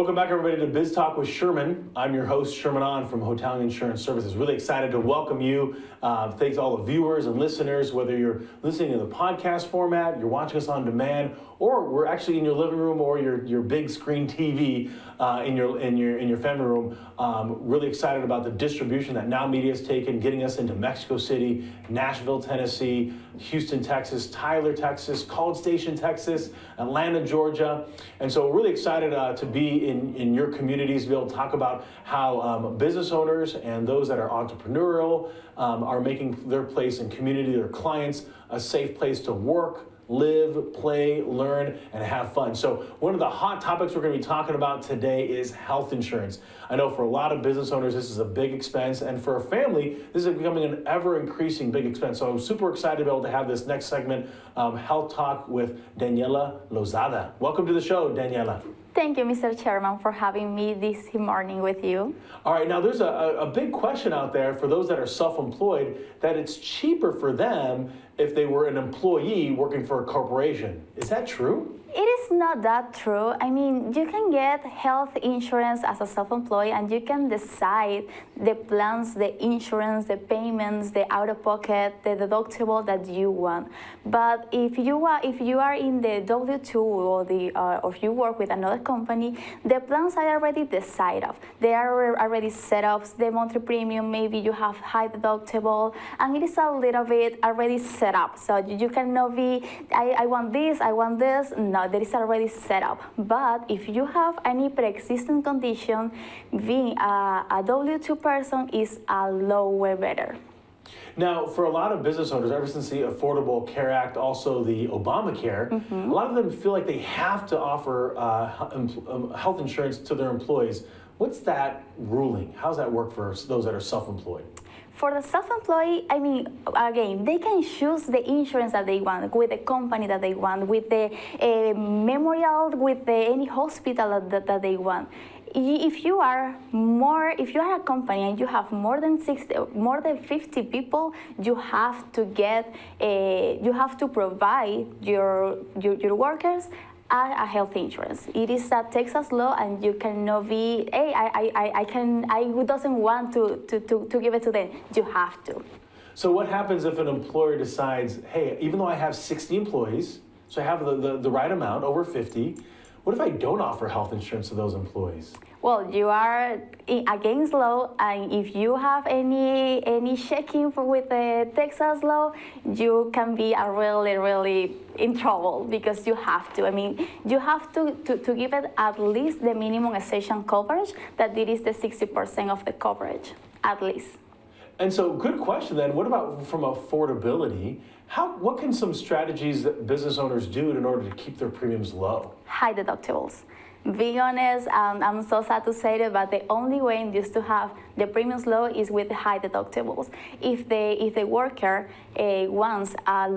Welcome back, everybody, to Biz-Talk with Sherman. I'm your host, Sherman from Hotel Insurance Services. Really excited to welcome you. Thanks to all the viewers and listeners, whether you're listening in the podcast format, you're watching us on demand, or we're actually in your living room or your big screen TV in your family room. Really excited about the distribution that Now Media has taken, getting us into Mexico City, Nashville, Tennessee, Houston, Texas, Tyler, Texas, College Station, Texas, Atlanta, Georgia. And so we're really excited to be in your communities, to be able to talk about how business owners and those that are entrepreneurial are making their place in community, their clients, a safe place to work, live, play, learn, and have fun. So one of the hot topics we're going to be talking about today is health insurance. I know for a lot of business owners, this is a big expense, and for a family, this is becoming an ever-increasing big expense. So I'm super excited to be able to have this next segment, Health Talk with Daniela Lozada. Welcome to the show, Daniela. Thank you, Mr. Chairman, for having me this morning with you. All right, now there's a big question out there for those that are self-employed, that it's cheaper for them if they were an employee working for a corporation. Is that true? It is not that true. I mean, you can get health insurance as a self-employed, and you can decide the plans, the insurance, the payments, the out-of-pocket, the deductible that you want. But if you are in the W-2 or if you work with another company, the plans are already decided of. They are already set up. The monthly premium, maybe you have high deductible, and it is a little bit already set up. So you cannot be, I want this, I want this. No, that is already set up. But if you have any pre-existing condition, being a W-2 person is a lower better. Now, for a lot of business owners, ever since the Affordable Care Act, also the Obamacare, a lot of them feel like they have to offer health insurance to their employees. What's that ruling? How does that work for those that are self-employed? For the self-employed, I mean, again, they can choose the insurance that they want, with the company that they want, with the memorial, with any hospital that they want. If you are a company and you have more than 50 people, you have to provide your workers a health insurance. It is a Texas law, and you cannot be, hey, I doesn't want to give it to them. You have to. So what happens if an employer decides, hey, even though I have 60 employees, so I have the right amount, over 50, what if I don't offer health insurance to those employees? Well, you are against law, and if you have any checking with the Texas law, you can be really in trouble, because you have to. I mean, you have to give it at least the minimum essential coverage, that it is the 60% of the coverage, at least. And so, good question then. What about from affordability? What can some strategies that business owners do in order to keep their premiums low? High deductibles. Being honest, I'm so sad to say that, but the only way just to have the premiums low is with the high deductibles. If the worker wants a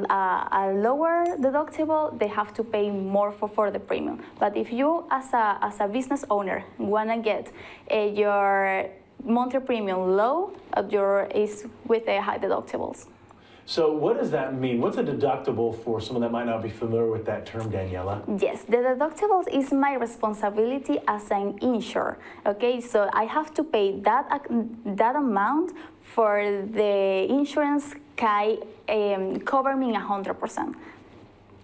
lower deductible, they have to pay more for the premium. But if you, as a business owner, wanna get your monthly premium low, is with the high deductibles. So what does that mean? What's a deductible for someone that might not be familiar with that term, Daniela? Yes, the deductibles is my responsibility as an insurer. Okay, so I have to pay that amount for the insurance cover me 100%.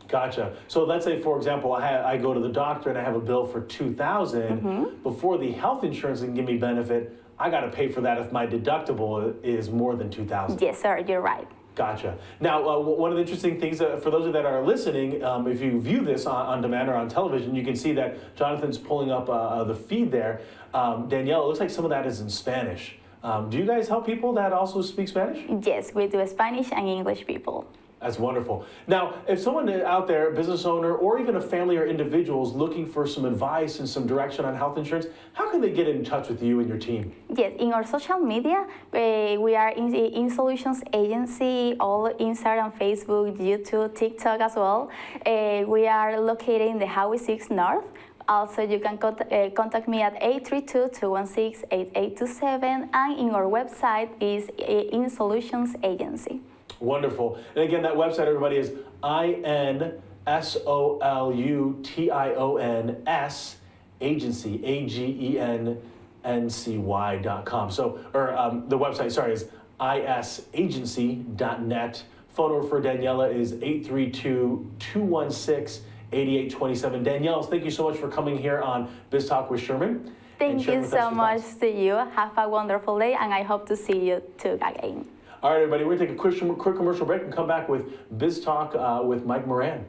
Gotcha. So let's say, for example, I go to the doctor and I have a bill for $2,000. Before the health insurance can give me benefit, I got to pay for that if my deductible is more than $2,000. Yes, sir, you're right. Gotcha. Now, one of the interesting things for those that are listening, if you view this on demand or on television, you can see that Jonathan's pulling up the feed there. Danielle, it looks like some of that is in Spanish. Do you guys help people that also speak Spanish? Yes, we do Spanish and English people. That's wonderful. Now, if someone out there, a business owner, or even a family or individual is looking for some advice and some direction on health insurance, how can they get in touch with you and your team? Yes, in our social media, we are in Solutions Agency, all Instagram, Facebook, YouTube, TikTok as well. We are located in the Highway 6 North. Also, you can contact me at 832-216-8827, and in our website is In Solutions Agency. Wonderful. And again, that website, everybody, is INSOLUTIONS Agency, AGENNCY.com. So, the website, sorry, is isagency.net. Phone number for Daniela is 832-216-8827. Daniela, thank you so much for coming here on Biz-Talk with Sherman. Thank you so much to you. Have a wonderful day, and I hope to see you too again. All right, everybody, we're going to take a quick commercial break and come back with Biz Talk with Mike Moran.